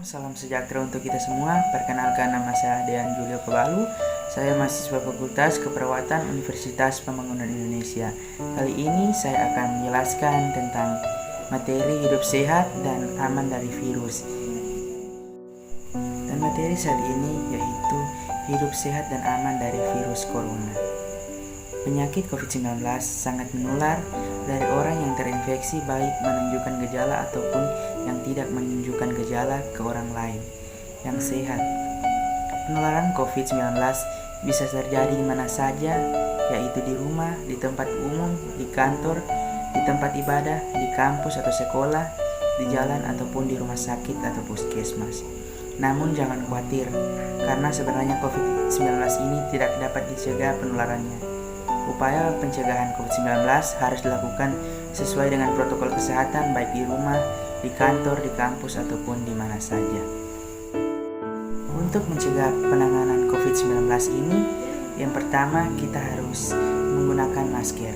salam sejahtera untuk kita semua. Perkenalkan, nama saya Dean Julio Kebalu. Saya mahasiswa Fakultas Keperawatan Universitas Pembangunan Indonesia. Kali ini saya akan menjelaskan tentang materi hidup sehat dan aman dari virus. Dan materi saat ini yaitu hidup sehat dan aman dari virus corona. Penyakit COVID-19 sangat menular dari orang yang terinfeksi baik menunjukkan gejala ataupun yang tidak menunjukkan gejala ke orang lain yang sehat. Penularan COVID-19 bisa terjadi di mana saja, yaitu di rumah, di tempat umum, di kantor, di tempat ibadah, di kampus atau sekolah, di jalan ataupun di rumah sakit atau puskesmas. Namun jangan khawatir, karena sebenarnya COVID-19 ini tidak dapat dicegah penularannya. Upaya pencegahan COVID-19 harus dilakukan sesuai dengan protokol kesehatan baik di rumah, di kantor, di kampus, ataupun di mana saja. Untuk mencegah penanganan COVID-19 ini, yang pertama kita harus menggunakan masker.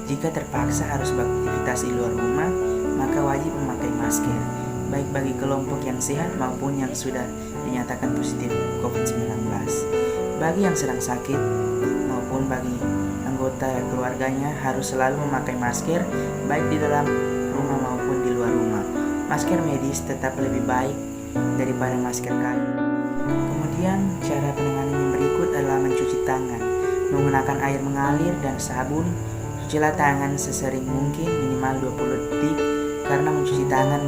Jika terpaksa harus beraktivitas di luar rumah, maka wajib memakai masker, baik bagi kelompok yang sehat maupun yang sudah dinyatakan positif COVID-19. Bagi yang sedang sakit maupun bagi anggota keluarganya harus selalu memakai masker baik di dalam rumah maupun di luar rumah. Masker medis tetap lebih baik daripada masker kain. Kemudian cara penanganan yang berikut adalah mencuci tangan menggunakan air mengalir dan sabun. Cucilah tangan sesering mungkin minimal 20 detik karena mencuci tangan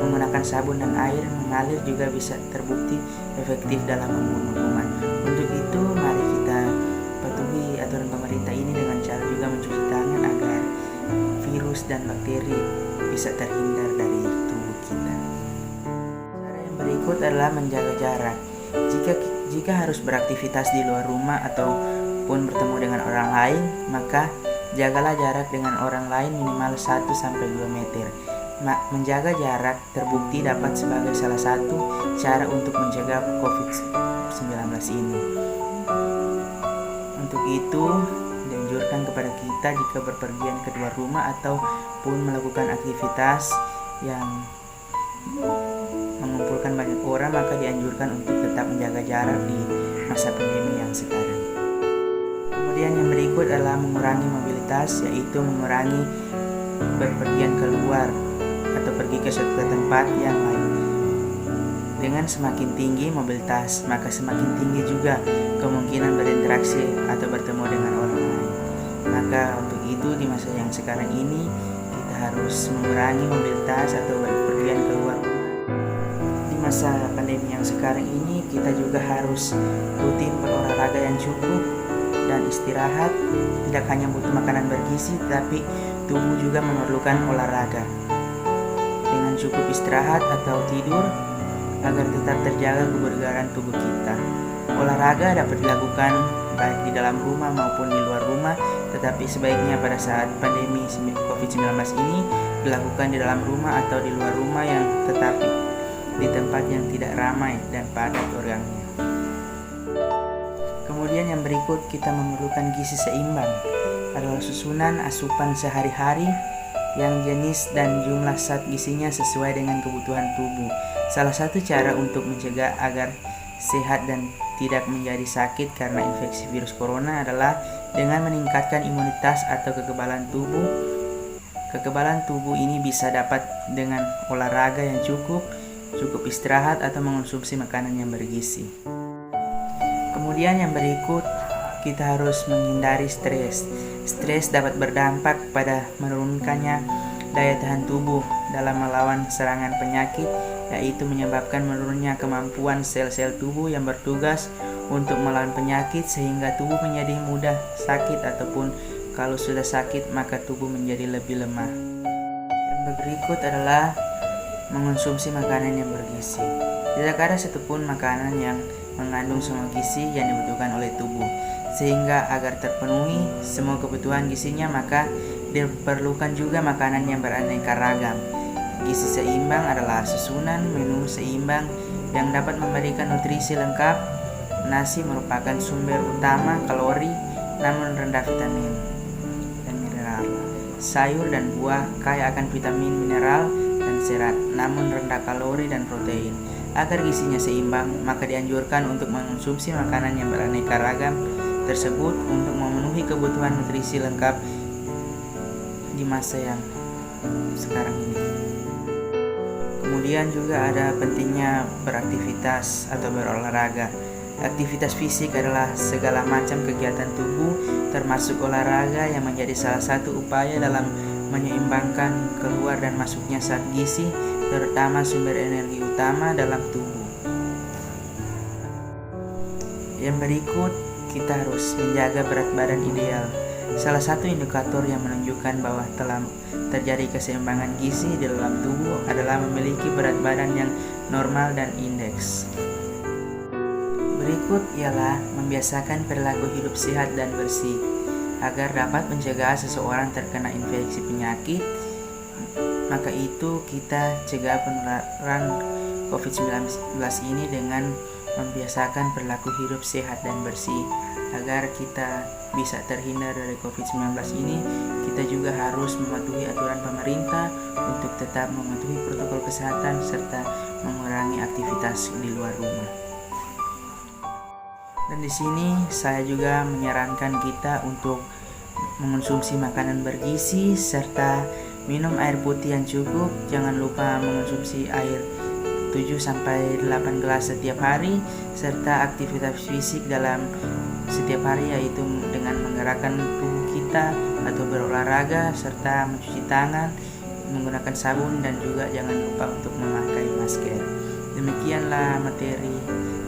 menggunakan sabun dan air mengalir juga bisa terbukti efektif dalam membunuh kuman. Untuk itu mari kita patuhi aturan pemerintah ini dengan cara juga mencuci tangan agar virus dan bakteri bisa terhindar dari tubuh kita. Cara yang berikut adalah menjaga jarak. Jika harus beraktivitas di luar rumah ataupun bertemu dengan orang lain, maka jagalah jarak dengan orang lain minimal 1-2 meter. Menjaga jarak terbukti dapat sebagai salah satu cara untuk mencegah COVID-19 ini. Untuk itu, dianjurkan kepada kita jika berpergian ke luar rumah ataupun melakukan aktivitas yang mengumpulkan banyak orang, maka dianjurkan untuk tetap menjaga jarak di masa pandemi yang sekarang. Kemudian yang berikut adalah mengurangi mobilitas, yaitu mengurangi berpergian keluar atau pergi ke suatu tempat yang lain. Dengan semakin tinggi mobilitas, maka semakin tinggi juga kemungkinan berinteraksi atau bertemu dengan orang lain. Maka untuk itu di masa yang sekarang ini kita harus mengurangi mobilitas atau berpergian keluar. Di masa pandemi yang sekarang ini kita juga harus rutin berolahraga yang cukup dan istirahat. Tidak hanya butuh makanan bergizi, tapi tubuh juga memerlukan olahraga. Dengan cukup istirahat atau tidur agar tetap terjaga kebugaran tubuh kita. Olahraga dapat dilakukan baik di dalam rumah maupun di luar rumah, tetapi sebaiknya pada saat pandemi COVID-19 ini dilakukan di dalam rumah atau di luar rumah tetapi di tempat yang tidak ramai dan padat orangnya. Kemudian yang berikut kita memerlukan gizi seimbang adalah susunan asupan sehari-hari yang jenis dan jumlah zat gizinya sesuai dengan kebutuhan tubuh. Salah satu cara untuk mencegah agar sehat dan tidak menjadi sakit karena infeksi virus corona adalah dengan meningkatkan imunitas atau kekebalan tubuh. Kekebalan tubuh ini bisa dapat dengan olahraga yang cukup istirahat atau mengonsumsi makanan yang bergizi. Kemudian yang berikut kita harus menghindari stres. Stres dapat berdampak pada menurunkannya daya tahan tubuh dalam melawan serangan penyakit, yaitu menyebabkan menurunnya kemampuan sel-sel tubuh yang bertugas untuk melawan penyakit sehingga tubuh menjadi mudah sakit ataupun kalau sudah sakit maka tubuh menjadi lebih lemah. Yang berikut adalah mengonsumsi makanan yang bergizi. Tidak ada satupun makanan yang mengandung semua gizi yang dibutuhkan oleh tubuh. Sehingga agar terpenuhi semua kebutuhan gizinya maka diperlukan juga makanan yang beraneka ragam. Gizi seimbang adalah susunan menu seimbang yang dapat memberikan nutrisi lengkap. Nasi merupakan sumber utama kalori namun rendah vitamin dan mineral. Sayur dan buah kaya akan vitamin, mineral, dan serat namun rendah kalori dan protein. Agar gizinya seimbang, maka dianjurkan untuk mengonsumsi makanan yang beraneka ragam tersebut untuk memenuhi kebutuhan nutrisi lengkap di masa yang sekarang ini. Kemudian juga ada pentingnya beraktivitas atau berolahraga. Aktivitas fisik adalah segala macam kegiatan tubuh, termasuk olahraga, yang menjadi salah satu upaya dalam menyeimbangkan keluar dan masuknya zat gizi, terutama sumber energi utama dalam tubuh. Yang berikut, kita harus menjaga berat badan ideal. Salah satu indikator yang menunjukkan bahwa telah terjadi keseimbangan gizi di dalam tubuh adalah memiliki berat badan yang normal dan indeks. Berikut ialah membiasakan perilaku hidup sehat dan bersih agar dapat mencegah seseorang terkena infeksi penyakit. Maka itu kita cegah penularan COVID-19 ini dengan membiasakan perilaku hidup sehat dan bersih. Agar kita bisa terhindar dari COVID-19 ini, kita juga harus mematuhi aturan pemerintah untuk tetap mematuhi protokol kesehatan serta mengurangi aktivitas di luar rumah. Dan di sini saya juga menyarankan kita untuk mengonsumsi makanan bergizi serta minum air putih yang cukup. Jangan lupa mengonsumsi air 7-8 gelas setiap hari, serta aktivitas fisik dalam setiap hari, yaitu dengan menggerakkan tubuh kita atau berolahraga, serta mencuci tangan menggunakan sabun, dan juga jangan lupa untuk memakai masker. Demikianlah materi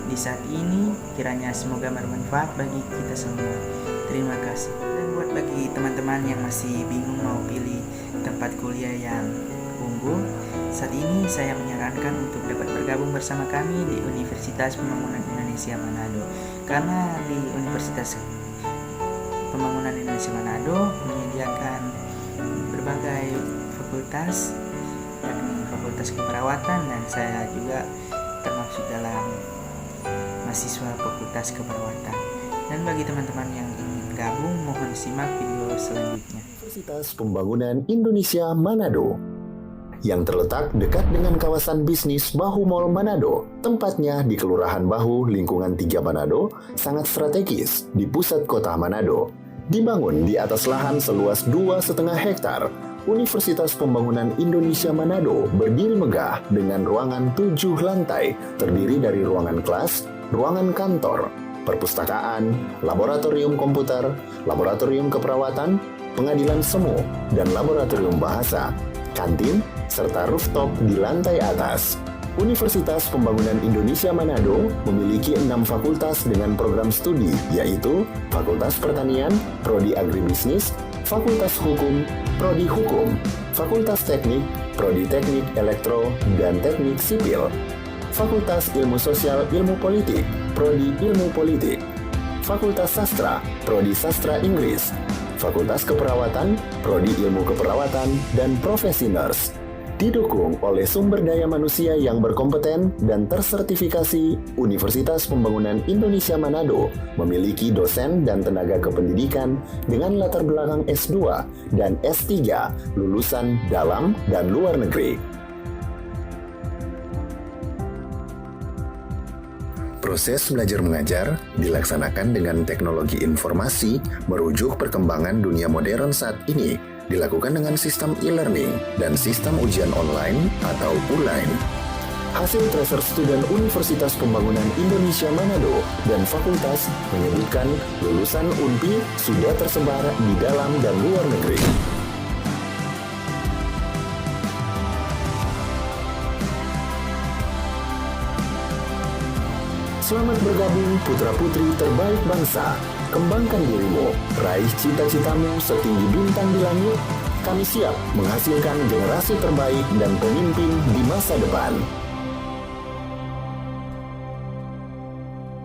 di saat ini, kiranya semoga bermanfaat bagi kita semua. Terima kasih. Dan buat bagi teman-teman yang masih bingung mau pilih tempat kuliah yang unggul, saat ini saya menyarankan untuk dapat bergabung bersama kami di Universitas Pembangunan Indonesia Manado. Karena di Universitas Pembangunan Indonesia Manado menyediakan berbagai fakultas, yakni Fakultas Keperawatan, dan saya juga termasuk dalam mahasiswa Fakultas Keperawatan. Dan bagi teman-teman yang ingin gabung, mohon simak video selanjutnya. Universitas Pembangunan Indonesia Manado yang terletak dekat dengan kawasan bisnis Bahu Mall Manado. Tempatnya di Kelurahan Bahu, Lingkungan 3 Manado, sangat strategis di pusat kota Manado. Dibangun di atas lahan seluas 2,5 hektar, Universitas Pembangunan Indonesia Manado berdiri megah dengan ruangan 7 lantai, terdiri dari ruangan kelas, ruangan kantor, perpustakaan, laboratorium komputer, laboratorium keperawatan, pengadilan semu, dan laboratorium bahasa, kantin, serta rooftop di lantai atas. Universitas Pembangunan Indonesia Manado memiliki 6 fakultas dengan program studi, yaitu Fakultas Pertanian, Prodi Agribisnis, Fakultas Hukum, Prodi Hukum, Fakultas Teknik, Prodi Teknik Elektro dan Teknik Sipil, Fakultas Ilmu Sosial Ilmu Politik, Prodi Ilmu Politik, Fakultas Sastra, Prodi Sastra Inggris, Fakultas Keperawatan, Prodi Ilmu Keperawatan, dan Profesi Nurse. Didukung oleh sumber daya manusia yang berkompeten dan tersertifikasi, Universitas Pembangunan Indonesia Manado memiliki dosen dan tenaga kependidikan dengan latar belakang S2 dan S3 lulusan dalam dan luar negeri. Proses belajar mengajar dilaksanakan dengan teknologi informasi merujuk perkembangan dunia modern saat ini, dilakukan dengan sistem e-learning dan sistem ujian online atau ULAIN. Hasil tracer student Universitas Pembangunan Indonesia Manado dan fakultas menyebutkan lulusan UNPI sudah tersebar di dalam dan luar negeri. Selamat bergabung putra-putri terbaik bangsa. Kembangkan dirimu, raih cita-citamu setinggi bintang di langit. Kami siap menghasilkan generasi terbaik dan pemimpin di masa depan.